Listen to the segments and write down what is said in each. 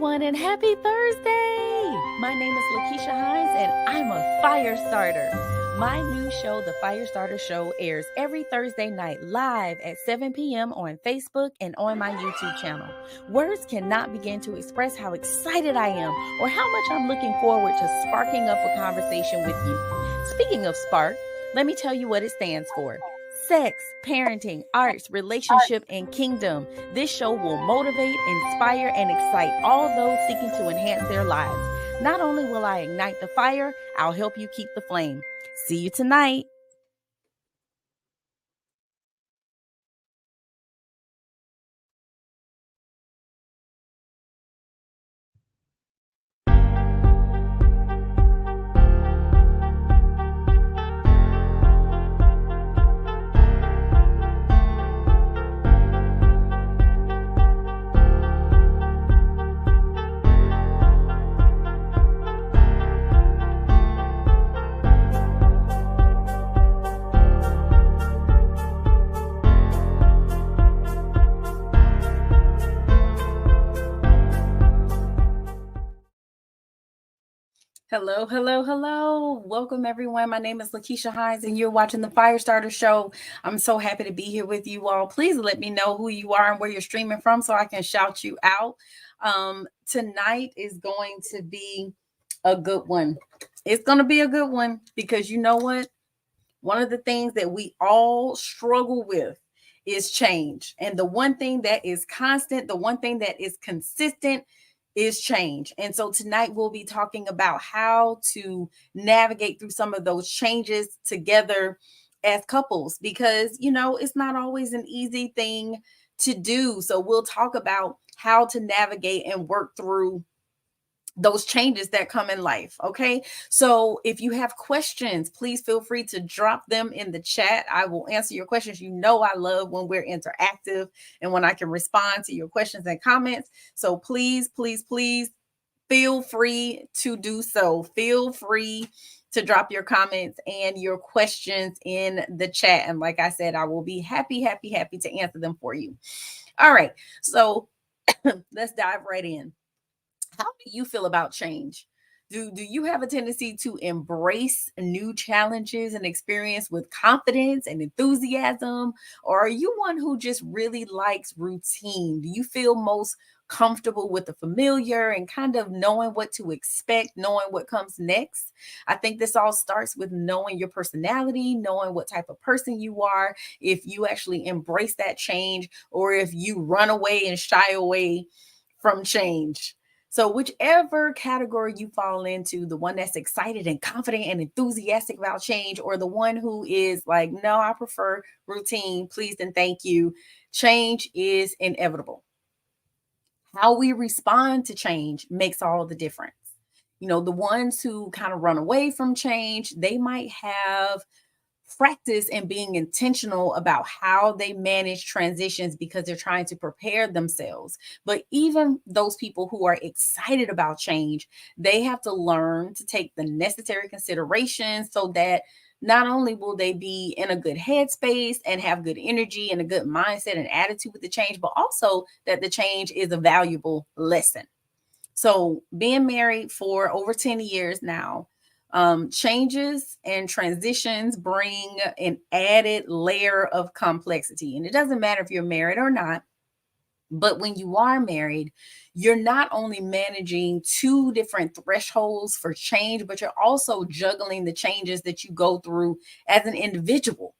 everyone, and happy Thursday! My name is Keesha Hines, and I'm a fire starter. My new show, The Fire Starter Show, airs every Thursday night live at 7 p.m. on Facebook and on my YouTube channel. Words cannot begin to express how excited I am or how much I'm looking forward to sparking up a conversation with you. Speaking of spark, let me tell you what it stands for. Sex, parenting, arts, relationship, and kingdom. This show will motivate, inspire, and excite all those seeking to enhance their lives. Not only will I ignite the fire, I'll help you keep the flame. See you tonight. Hello, hello, hello. Welcome, everyone. My name is Keesha Hines, and you're watching the Fire Starter Show. I'm so happy to be here with you all. Please let me know who you are and where you're streaming from so I can shout you out. Tonight is going to be a good one. It's going to be a good one because you know what? One of the things that we all struggle with is change. And the one thing that is constant, the one thing that is consistent is change. And so tonight we'll be talking about how to navigate through some of those changes together as couples because, you know, it's not always an easy thing to do. So we'll talk about how to navigate and work through those changes that come in life. Okay. So if you have questions, please feel free to drop them in the chat. I will answer your questions. You know, I love when we're interactive and when I can respond to your questions and comments. So please, please, please feel free to do so. Feel free to drop your comments and your questions in the chat. And like I said, I will be happy to answer them for you. All right. So let's dive right in. How do you feel about change? Do you have a tendency to embrace new challenges and experience with confidence and enthusiasm? Or are you one who just really likes routine? Do you feel most comfortable with the familiar and kind of knowing what to expect, knowing what comes next? I think this all starts with knowing your personality, knowing what type of person you are, if you actually embrace that change, or if you run away and shy away from change. So, whichever category you fall into, the one that's excited and confident and enthusiastic about change, or the one who is like, no, I prefer routine, please and thank you, change is inevitable. How we respond to change makes all the difference. You know, the ones who kind of run away from change, they might have practice and being intentional about how they manage transitions because they're trying to prepare themselves. But even those people who are excited about change, they have to learn to take the necessary considerations so that not only will they be in a good headspace and have good energy and a good mindset and attitude with the change, but also that the change is a valuable lesson. So, being married for over 10 years now, changes and transitions bring an added layer of complexity. And it doesn't matter if you're married or not, but when you are married, you're not only managing two different thresholds for change, but you're also juggling the changes that you go through as an individual,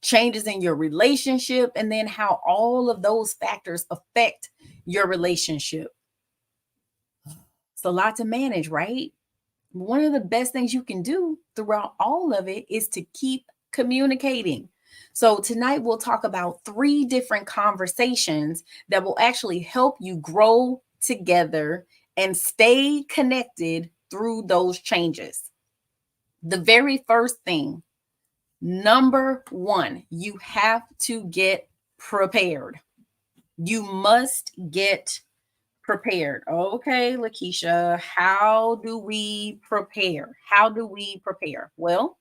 changes in your relationship, and then how all of those factors affect your relationship. It's a lot to manage, right? One of the best things you can do throughout all of it is to keep communicating. So, tonight we'll talk about three different conversations that will actually help you grow together and stay connected through those changes. The very first thing, number one, you have to get prepared. You must get prepared. Okay, Lakeisha, how do we prepare? How do we prepare? Well,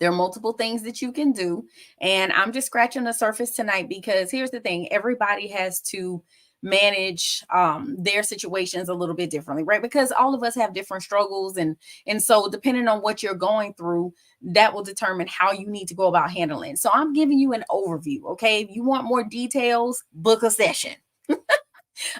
there are multiple things that you can do. And I'm just scratching the surface tonight because here's the thing, everybody has to manage their situations a little bit differently, right? Because all of us have different struggles, and so depending on what you're going through, that will determine how you need to go about handling. So I'm giving you an overview, okay? If you want more details, book a session.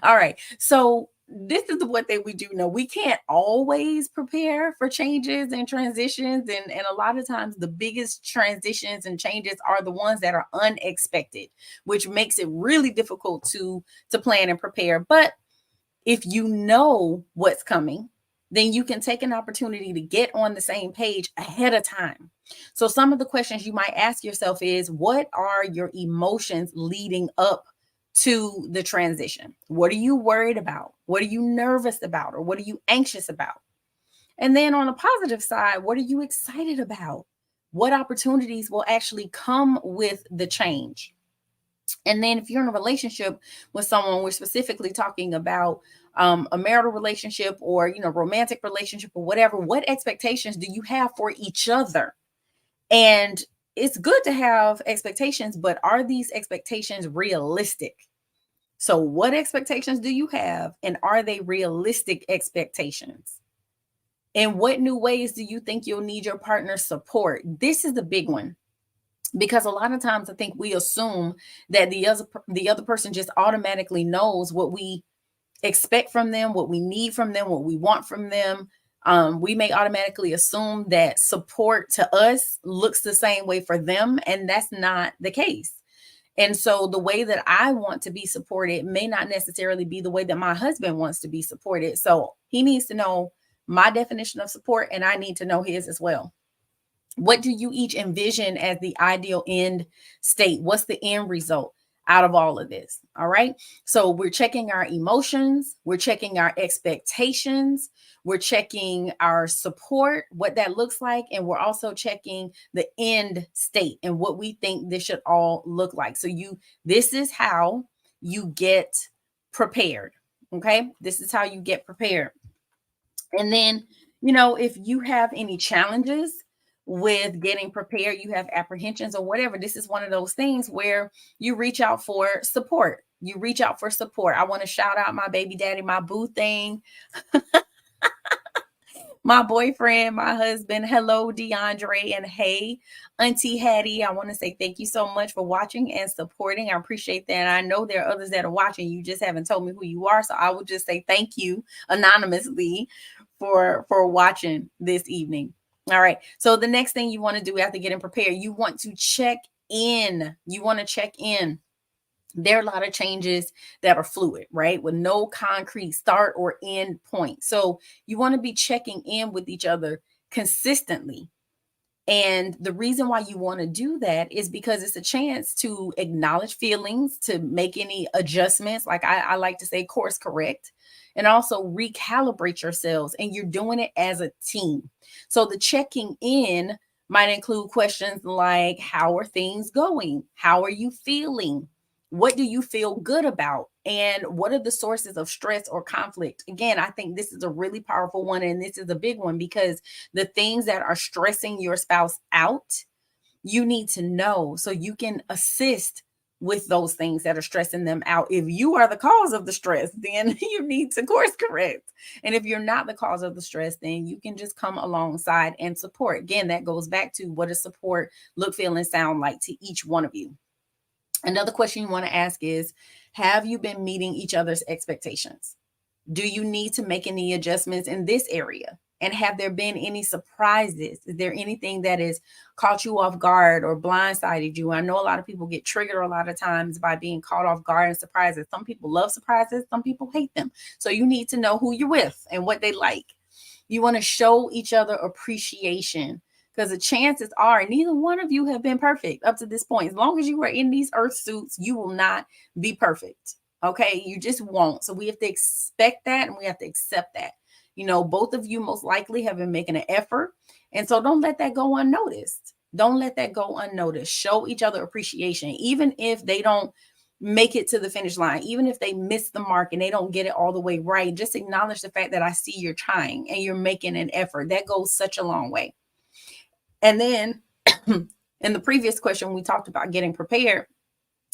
All right. So this is the one thing we do know. We can't always prepare for changes and transitions. And a lot of times the biggest transitions and changes are the ones that are unexpected, which makes it really difficult to plan and prepare. But if you know what's coming, then you can take an opportunity to get on the same page ahead of time. So some of the questions you might ask yourself is, what are your emotions leading up to the transition? What are you worried about? What are you nervous about? Or what are you anxious about? And then on the positive side, what are you excited about? What opportunities will actually come with the change? And then if you're in a relationship with someone, we're specifically talking about a marital relationship, or romantic relationship, or whatever. What expectations do you have for each other? And it's good to have expectations, but are these expectations realistic? So what expectations do you have, and are they realistic expectations? And what new ways do you think you'll need your partner's support? This is the big one, because a lot of times I think we assume that the other person just automatically knows what we expect from them, what we need from them, what we want from them. We may automatically assume that support to us looks the same way for them, and that's not the case. And so the way that I want to be supported may not necessarily be the way that my husband wants to be supported. So he needs to know my definition of support, and I need to know his as well. What do you each envision as the ideal end state? What's the end result out of all of this? All right. So we're checking our emotions, we're checking our expectations, we're checking our support, what that looks like, and we're also checking the end state and what we think this should all look like. So this is how you get prepared. Okay. This is how you get prepared. And then, if you have any challenges with getting prepared, you have apprehensions or whatever, this is one of those things where you reach out for support. You reach out for support. I want to shout out my baby daddy, my boo thing, my boyfriend, my husband. Hello, DeAndre, and hey, Auntie Hattie. I want to say thank you so much for watching and supporting. I appreciate that. And I know there are others that are watching. You just haven't told me who you are. So I will just say thank you anonymously for watching this evening. All right. So the next thing you want to do after getting prepared, you want to check in. You want to check in. There are a lot of changes that are fluid, right? With no concrete start or end point. So you want to be checking in with each other consistently. And the reason why you want to do that is because it's a chance to acknowledge feelings, to make any adjustments, like I like to say, course correct, and also recalibrate yourselves. And you're doing it as a team. So the checking in might include questions like, how are things going? How are you feeling? What do you feel good about? And what are the sources of stress or conflict? Again, I think this is a really powerful one. And this is a big one, because the things that are stressing your spouse out, you need to know so you can assist with those things that are stressing them out. If you are the cause of the stress, then you need to course correct. And if you're not the cause of the stress, then you can just come alongside and support. Again, that goes back to, what does support look, feel, and sound like to each one of you? Another question you want to ask is, have you been meeting each other's expectations? Do you need to make any adjustments in this area? And have there been any surprises? Is there anything that has caught you off guard or blindsided you? I know a lot of people get triggered a lot of times by being caught off guard and surprises. Some people love surprises, some people hate them. So you need to know who you're with and what they like. You want to show each other appreciation, because the chances are neither one of you have been perfect up to this point. As long as you are in these earth suits, you will not be perfect. Okay. You just won't. So we have to expect that, and we have to accept that. Both of you most likely have been making an effort. And so don't let that go unnoticed. Don't let that go unnoticed. Show each other appreciation, even if they don't make it to the finish line, even if they miss the mark and they don't get it all the way right. Just acknowledge the fact that I see you're trying and you're making an effort. That goes such a long way. And then in the previous question, we talked about getting prepared.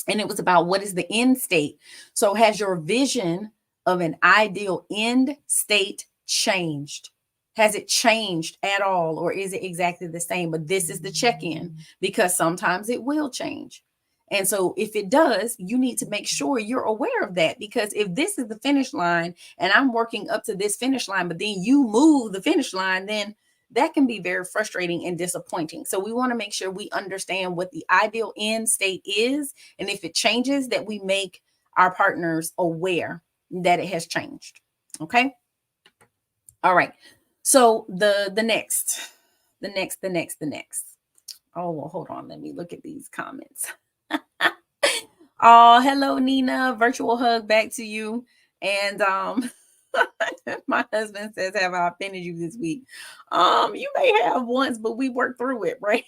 And it was about what is the end state. So has your vision of an ideal end state changed? Has it changed at all, or is it exactly the same? But this is the check-in, because sometimes it will change. And so if it does, you need to make sure you're aware of that, because if this is the finish line and I'm working up to this finish line, but then you move the finish line, then that can be very frustrating and disappointing. So we want to make sure we understand what the ideal end state is, and if it changes, that we make our partners aware that it has changed. Okay. All right. So the next. Oh, well, hold on. Let me look at these comments. Oh, hello, Nina. Virtual hug back to you. And my husband says, have I offended you this week? You may have once, but we worked through it, right?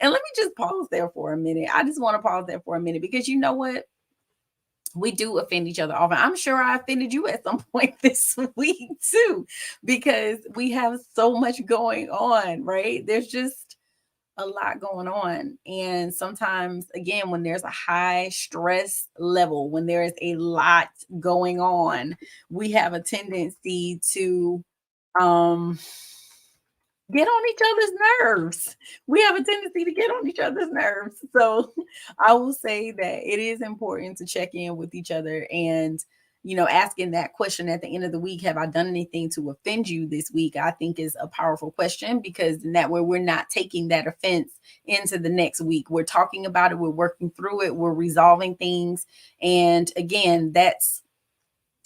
And let me just pause there for a minute. I just want to pause there for a minute, because you know what? We do offend each other often. I'm sure I offended you at some point this week too, because we have so much going on, right? There's just a lot going on. And sometimes, again, when there's a high stress level, when there is a lot going on, we have a tendency to um get on each other's nerves. We have a tendency to get on each other's nerves. So I will say that it is important to check in with each other, and asking that question at the end of the week, have I done anything to offend you this week? I think is a powerful question, because in that way we're not taking that offense into the next week. We're talking about it, we're working through it, we're resolving things. And again, that's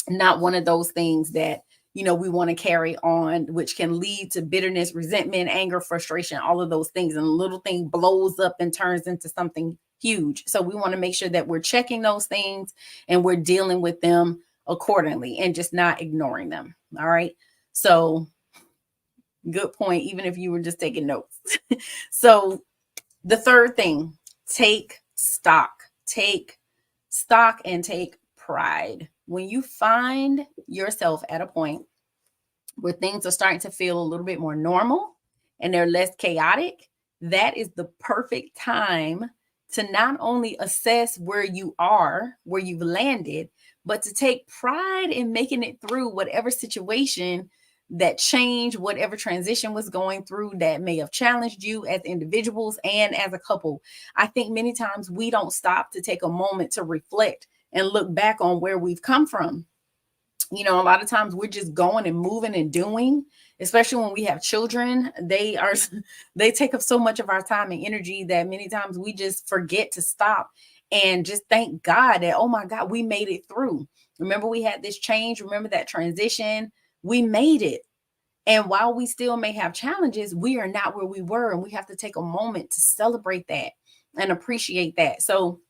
not one of those things that we want to carry on, which can lead to bitterness, resentment, anger, frustration, all of those things. And a little thing blows up and turns into something huge. So we want to make sure that we're checking those things and we're dealing with them accordingly, and just not ignoring them. All right. So good point, even if you were just taking notes. So the third thing, take stock. Take stock and take pride. When you find yourself at a point where things are starting to feel a little bit more normal and they're less chaotic, that is the perfect time to not only assess where you are, where you've landed, but to take pride in making it through whatever situation that change, whatever transition was going through that may have challenged you as individuals and as a couple. I think many times we don't stop to take a moment to reflect and look back on where we've come from. A lot of times we're just going and moving and doing, especially when we have children. They take up so much of our time and energy that many times we just forget to stop and just thank God that, oh my God, we made it through. Remember, we had this change. Remember that transition. We made it. And while we still may have challenges, we are not where we were. And we have to take a moment to celebrate that and appreciate that. So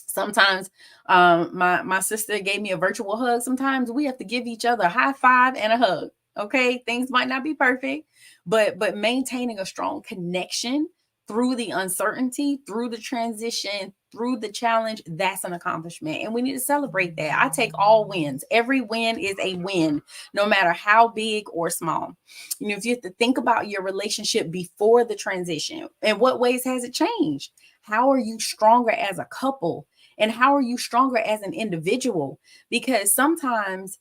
sometimes my sister gave me a virtual hug. Sometimes we have to give each other a high five and a hug. Okay, things might not be perfect, but maintaining a strong connection through the uncertainty, through the transition, through the challenge, that's an accomplishment. And we need to celebrate that. I take all wins. Every win is a win, no matter how big or small. If you have to think about your relationship before the transition, in what ways has it changed? How are you stronger as a couple? And how are you stronger as an individual? Because sometimes,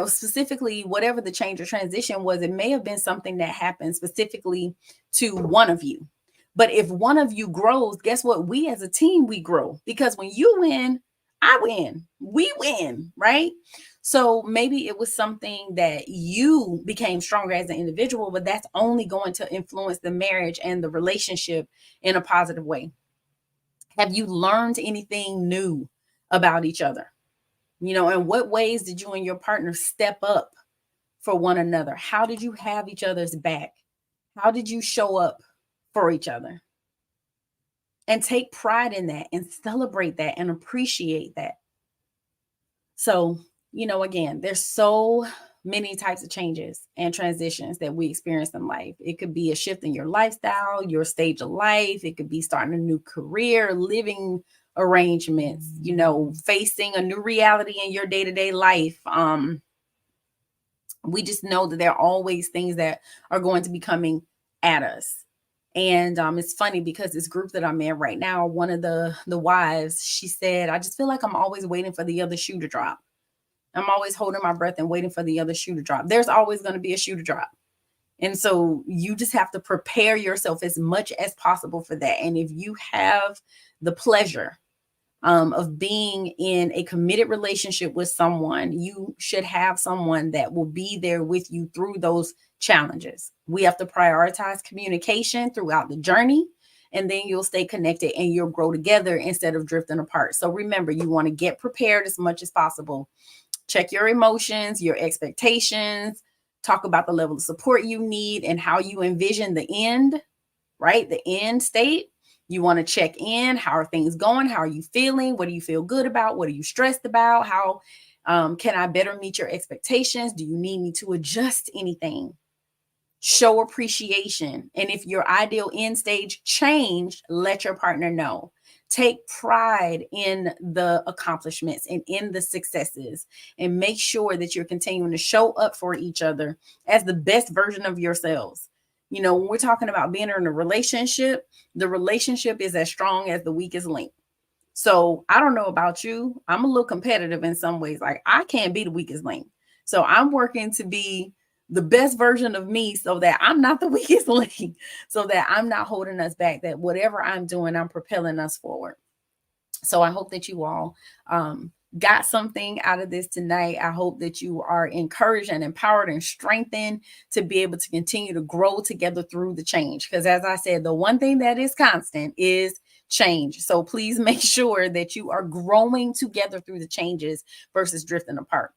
specifically, whatever the change or transition was, it may have been something that happened specifically to one of you. But if one of you grows, guess what? We as a team, we grow, because when you win, I win, we win, right? So maybe it was something that you became stronger as an individual, but that's only going to influence the marriage and the relationship in a positive way. Have you learned anything new about each other? In what ways did you and your partner step up for one another? How did you have each other's back? How did you show up for each other? And take pride in that and celebrate that and appreciate that. So, again, there's so many types of changes and transitions that we experience in life. It could be a shift in your lifestyle, your stage of life. It could be starting a new career, living arrangements, facing a new reality in your day-to-day life. We just know that there are always things that are going to be coming at us. And it's funny because this group that I'm in right now, one of the wives, she said, I just feel like I'm always waiting for the other shoe to drop. I'm always holding my breath and waiting for the other shoe to drop. There's always going to be a shoe to drop. And so you just have to prepare yourself as much as possible for that. And if you have the pleasure of being in a committed relationship with someone, you should have someone that will be there with you through those challenges. We have to prioritize communication throughout the journey, and then you'll stay connected and you'll grow together instead of drifting apart. So remember, you want to get prepared as much as possible. Check your emotions, your expectations, talk about the level of support you need and how you envision the end, right? The end state. You want to check in. How are things going? How are you feeling? What do you feel good about? What are you stressed about? How can I better meet your expectations? Do you need me to adjust anything? Show appreciation. And if your ideal end stage changed, let your partner know. Take pride in the accomplishments and in the successes, and make sure that you're continuing to show up for each other as the best version of yourselves. You know, when we're talking about being in a relationship, the relationship is as strong as the weakest link. So I don't know about you. I'm a little competitive in some ways. Like, I can't be the weakest link. So I'm working to be the best version of me so that I'm not the weakest link, so that I'm not holding us back, that whatever I'm doing, I'm propelling us forward. So I hope that you all got something out of this tonight. I hope that you are encouraged and empowered and strengthened to be able to continue to grow together through the change. Because as I said, the one thing that is constant is change. So please make sure that you are growing together through the changes versus drifting apart.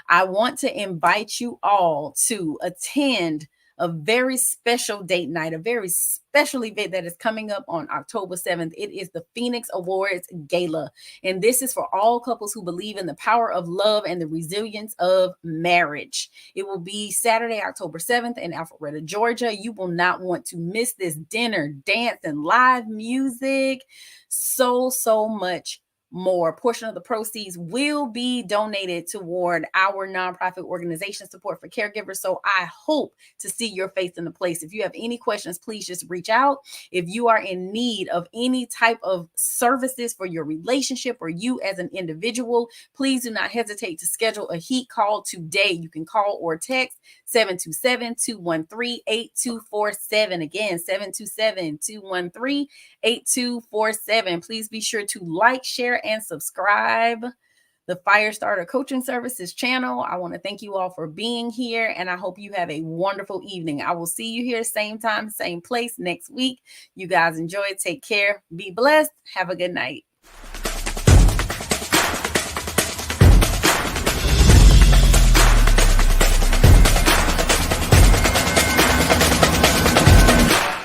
I want to invite you all to attend a very special date night, a very special event that is coming up on October 7th. It is the Phoenix Awards Gala. And this is for all couples who believe in the power of love and the resilience of marriage. It will be Saturday, October 7th in Alpharetta, Georgia. You will not want to miss this dinner, dance, and live music. So much more. A portion of the proceeds will be donated toward our nonprofit organization support for caregivers. So I hope to see your face in the place. If you have any questions, please just reach out. If you are in need of any type of services for your relationship or you as an individual, please do not hesitate to schedule a heat call today. You can call or text 727-213-8247. Again, 727-213-8247. Please be sure to like, share, and subscribe the Firestarter Coaching Services channel. I want to thank you all for being here, and I hope you have a wonderful evening. I will see you here same time, same place next week. You guys enjoy. Take care. Be blessed. Have a good night.